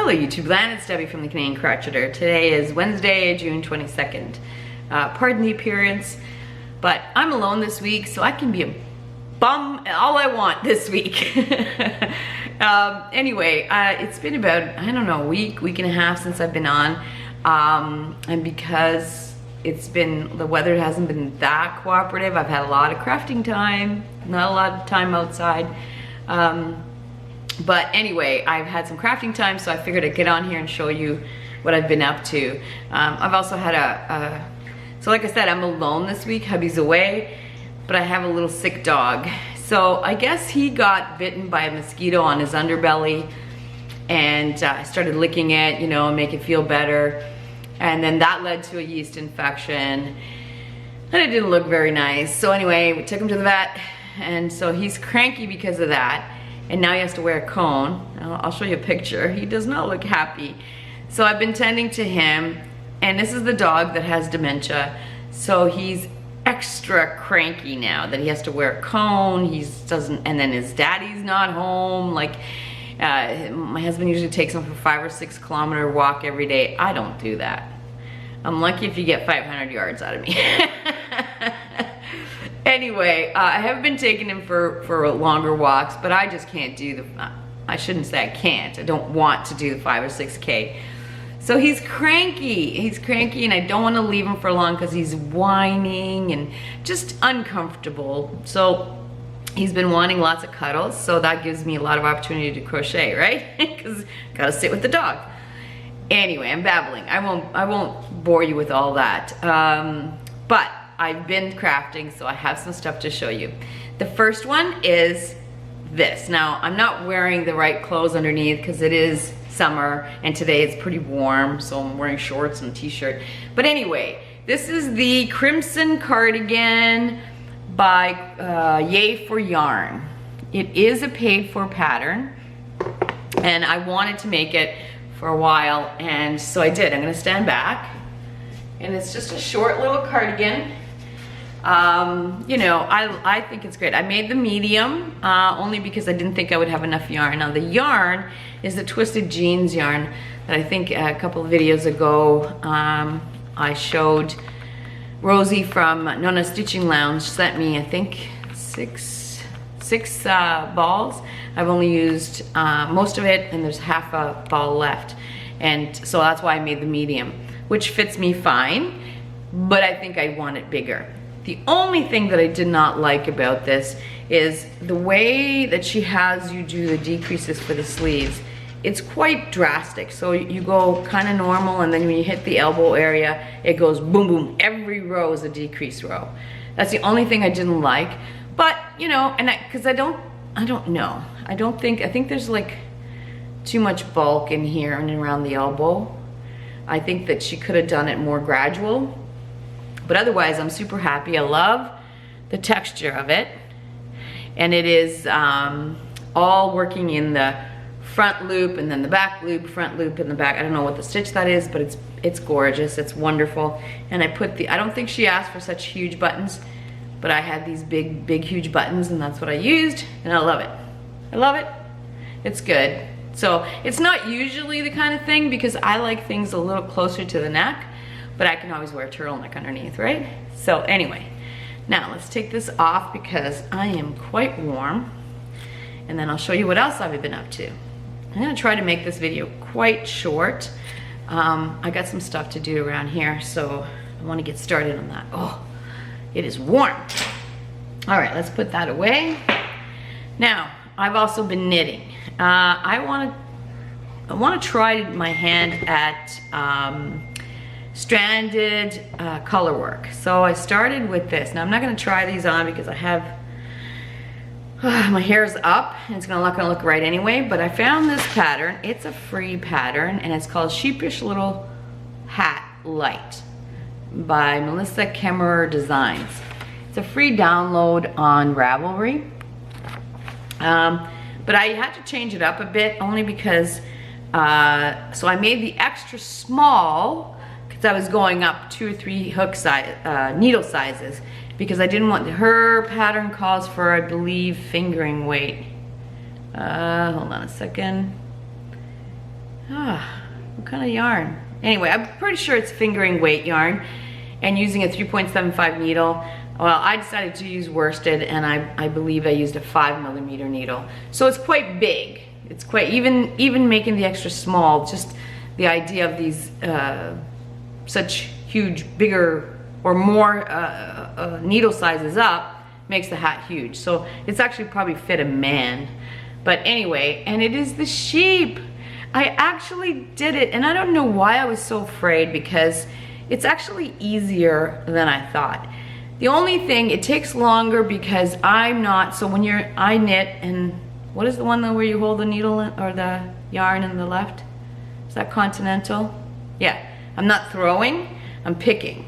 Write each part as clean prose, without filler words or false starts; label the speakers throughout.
Speaker 1: Hello YouTube land, it's Debbie from the Canadian Crocheter. Today is Wednesday, June 22nd. Pardon the appearance, but I'm alone this week, so I can be a bum all I want this week. Anyway, it's been about, I don't know, a week and a half since I've been on. And because the weather hasn't been that cooperative, I've had a lot of crafting time, not a lot of time outside. But anyway, I've had some crafting time, so I figured I'd get on here and show you what I've been up to. I've also had so like I said, I'm alone this week, hubby's away, but I have a little sick dog. So I guess he got bitten by a mosquito on his underbelly, and I started licking it, you know, make it feel better. And then that led to a yeast infection, and it didn't look very nice. So anyway, we took him to the vet, and so he's cranky because of that. And now he has to wear a cone. I'll show you a picture. He does not look happy. So I've been tending to him, and this is the dog that has dementia. So he's extra cranky now that he has to wear a cone. And then his daddy's not home. Like, my husband usually takes him for 5 or 6 kilometer walk every day. I don't do that. I'm lucky if you get 500 yards out of me. Anyway, I have been taking him for longer walks, but I just can't do I shouldn't say I can't. I don't want to do the 5 or 6K. So he's cranky. He's cranky, and I don't want to leave him for long because he's whining and just uncomfortable. So he's been wanting lots of cuddles, so that gives me a lot of opportunity to crochet, right? Because gotta sit with the dog. Anyway, I'm babbling. I won't bore you with all that. But I've been crafting, so I have some stuff to show you. The first one is this. Now, I'm not wearing the right clothes underneath because it is summer, and today it's pretty warm, so I'm wearing shorts and a t-shirt. But anyway, this is the Crimson Cardigan by Yay for Yarn. It is a paid-for pattern, and I wanted to make it for a while, and so I did. I'm gonna stand back, and it's just a short little cardigan. You know, I think it's great. I made the medium only because I didn't think I would have enough yarn. Now the yarn is the Twisted Jeans yarn that I think a couple of videos ago I showed. Rosie from Nona Stitching Lounge sent me, I think, six balls. I've only used most of it, and there's half a ball left, and so that's why I made the medium, which fits me fine, but I think I want it bigger. The only thing that I did not like about this is the way that she has you do the decreases for the sleeves. It's quite drastic. So you go kind of normal, and then when you hit the elbow area, it goes boom, boom. Every row is a decrease row. That's the only thing I didn't like. But, you know, and because I don't know. I think there's like too much bulk in here and around the elbow. I think that she could have done it more gradual. But otherwise, I'm super happy. I love the texture of it. And it is all working in the front loop and then the back loop, front loop and the back. I don't know what the stitch that is, but it's gorgeous. It's wonderful. And I don't think she asked for such huge buttons, but I had these big, huge buttons, and that's what I used, and I love it. I love it. It's good. So it's not usually the kind of thing, because I like things a little closer to the neck, but I can always wear a turtleneck underneath, right? So anyway, now let's take this off because I am quite warm, and then I'll show you what else I've been up to. I'm gonna try to make this video quite short. I got some stuff to do around here, so I wanna get started on that. Oh, it is warm. All right, let's put that away. Now, I've also been knitting. I wanna try my hand at stranded color work. So I started with this. Now I'm not gonna try these on because I have, my hair's up and it's not gonna look right anyway, but I found this pattern. It's a free pattern, and it's called Sheepish Little Hat Light by Melissa Kemmerer Designs. It's a free download on Ravelry. But I had to change it up a bit only because, so I made the extra small because I was going up 2 or 3 hook size, needle sizes, because I didn't want, her pattern calls for, I believe, fingering weight. Hold on a second. What kind of yarn? Anyway, I'm pretty sure it's fingering weight yarn, and using a 3.75 needle. Well, I decided to use worsted, and I believe I used a 5mm needle. So it's quite big. It's quite, even making the extra small, just the idea of these such huge, bigger or more needle sizes up makes the hat huge. So it's actually probably fit a man. But anyway, and it is the sheep. I actually did it, and I don't know why I was so afraid, because it's actually easier than I thought. The only thing, it takes longer because I'm not, so when I knit, and what is the one though where you hold the needle or the yarn in the left? Is that continental? Yeah, I'm not throwing, I'm picking.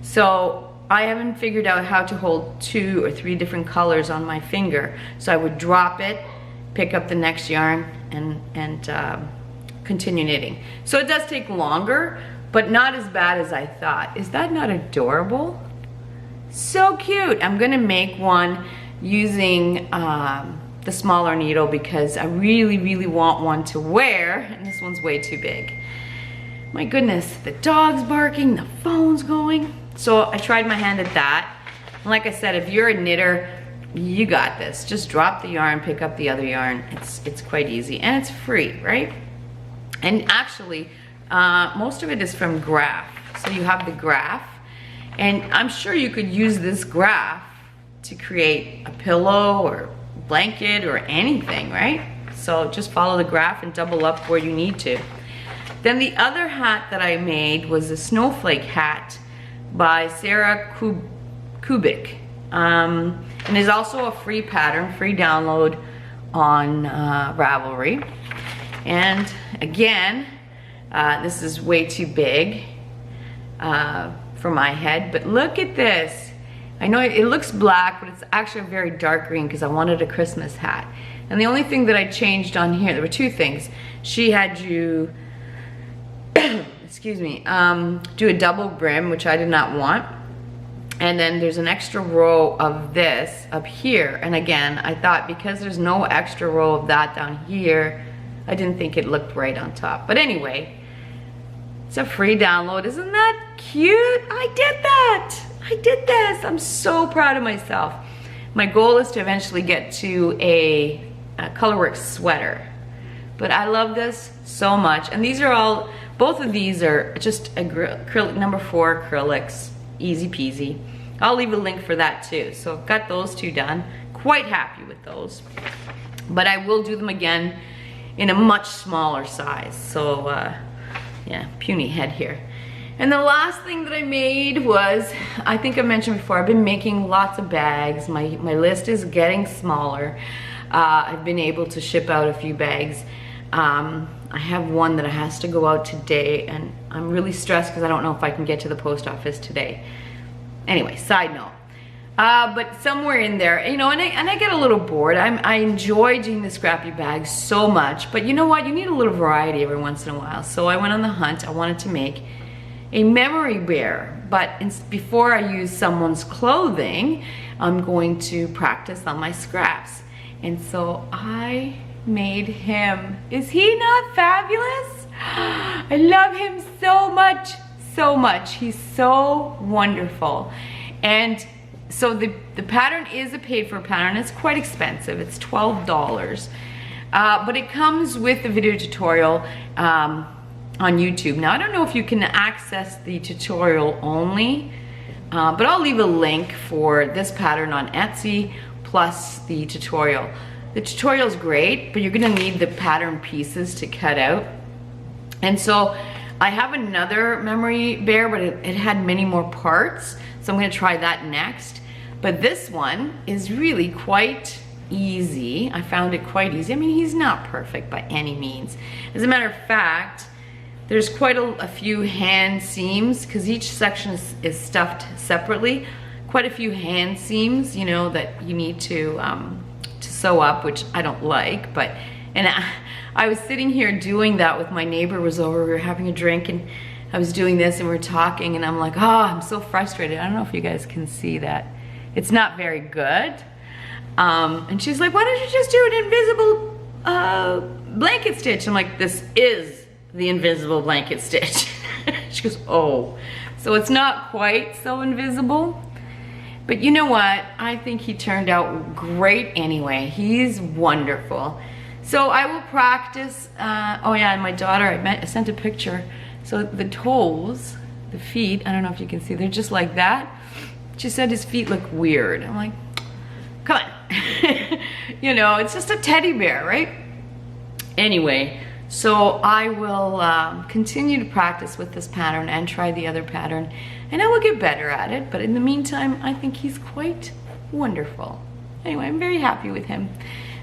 Speaker 1: So I haven't figured out how to hold 2 or 3 different colors on my finger. So I would drop it, pick up the next yarn, and continue knitting. So it does take longer, but not as bad as I thought. Is that not adorable? So cute. I'm gonna make one using the smaller needle because I really want one to wear, and this one's way too big. My goodness, the dog's barking, the phone's going. So I tried my hand at that. And like I said, if you're a knitter, you got this. Just drop the yarn, pick up the other yarn. It's quite easy, and it's free, right? And actually, most of it is from graph. So you have the graph, and I'm sure you could use this graph to create a pillow or blanket or anything, right? So just follow the graph and double up where you need to. Then the other hat that I made was a Snowflake Hat by Sarah Kubik. And is also a free pattern, free download on Ravelry. And again, this is way too big for my head, but look at this. I know it looks black, but it's actually a very dark green because I wanted a Christmas hat. And the only thing that I changed on here, there were 2 things. She had you, excuse me, do a double brim, which I did not want. And then there's an extra row of this up here. And again, I thought because there's no extra row of that down here, I didn't think it looked right on top. But anyway, it's a free download. Isn't that cute? I did that. I did this. I'm so proud of myself. My goal is to eventually get to a Colorworks sweater. But I love this so much. And these are all, both of these are just acrylic, number 4 acrylics. Easy peasy. I'll leave a link for that too. So I've got those 2 done. Quite happy with those. But I will do them again in a much smaller size. So yeah, puny head here. And the last thing that I made was, I think I mentioned before, I've been making lots of bags. My list is getting smaller. I've been able to ship out a few bags. I have one that has to go out today, and I'm really stressed because I don't know if I can get to the post office today. Anyway, side note. But somewhere in there, you know, and I get a little bored. I enjoy doing the scrappy bags so much, but you know what? You need a little variety every once in a while. So I went on the hunt. I wanted to make a memory bear, but before I use someone's clothing, I'm going to practice on my scraps. And so I made him. Is he not fabulous? I love him so much, so much. He's so wonderful. And so the pattern is a paid for pattern. It's quite expensive. It's $12. But it comes with the video tutorial on YouTube. Now, I don't know if you can access the tutorial only, but I'll leave a link for this pattern on Etsy plus the tutorial. The tutorial is great, but you're gonna need the pattern pieces to cut out. And so I have another memory bear, but it had many more parts, so I'm gonna try that next. But this one is really quite easy. I found it quite easy. I mean, he's not perfect by any means. As a matter of fact, there's quite a few hand seams, because each section is stuffed separately. Quite a few hand seams, you know, that you need to sew up, which I don't like. But I was sitting here doing that with my neighbor was over. We were having a drink, and I was doing this, and we were talking, and I'm like, oh, I'm so frustrated. I don't know if you guys can see that. It's not very good. And she's like, why don't you just do an invisible blanket stitch. I'm like, this is the invisible blanket stitch. She goes, oh. So it's not quite so invisible. But you know what? I think he turned out great anyway. He's wonderful. So I will practice. Oh yeah, and my daughter, I sent a picture. So the toes, the feet, I don't know if you can see, they're just like that. She said his feet look weird. I'm like, come on. You know, it's just a teddy bear, right? Anyway, so I will continue to practice with this pattern and try the other pattern, and I will get better at it. But in the meantime, I think he's quite wonderful. Anyway, I'm very happy with him.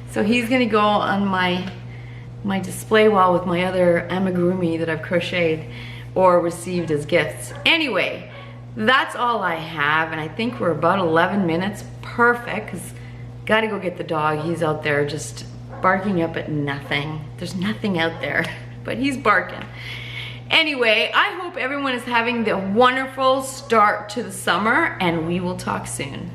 Speaker 1: So he's gonna go on my display wall with my other amigurumi that I've crocheted or received as gifts. Anyway, that's all I have, and I think we're about 11 minutes. Perfect, because gotta go get the dog. He's out there just barking up at nothing. There's nothing out there, but he's barking. Anyway, I hope everyone is having the wonderful start to the summer, and we will talk soon.